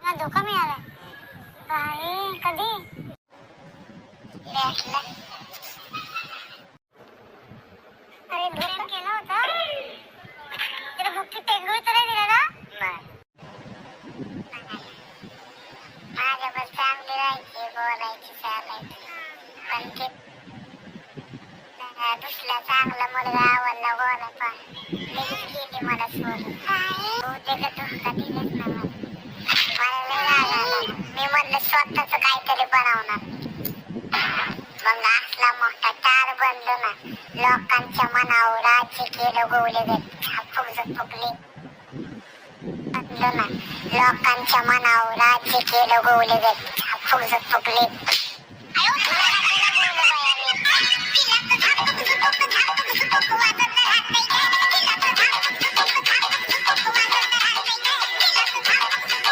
धोका मिळाला काय कधी अरे धोका केला होता त्याला भक्ती टेंगूळ तर नाही दिला ना माझ्यावर चांगली राहायची बोलायची चालायची पण ते दुसरा चांगला मुलगा आवडला बोला पण लगेच गेली मला सोडून बहुतेक धोका दिलाच ना मला लय राग आला मी म्हणलं स्वतःच काहीतरी बनवणार मग असला मोठा तार बनलो ना लोकांच्या मनावर राज्य केलं गोवले फुगले बनलो ना लोकांच्या मनावर राज्य केलं गोवले फुगले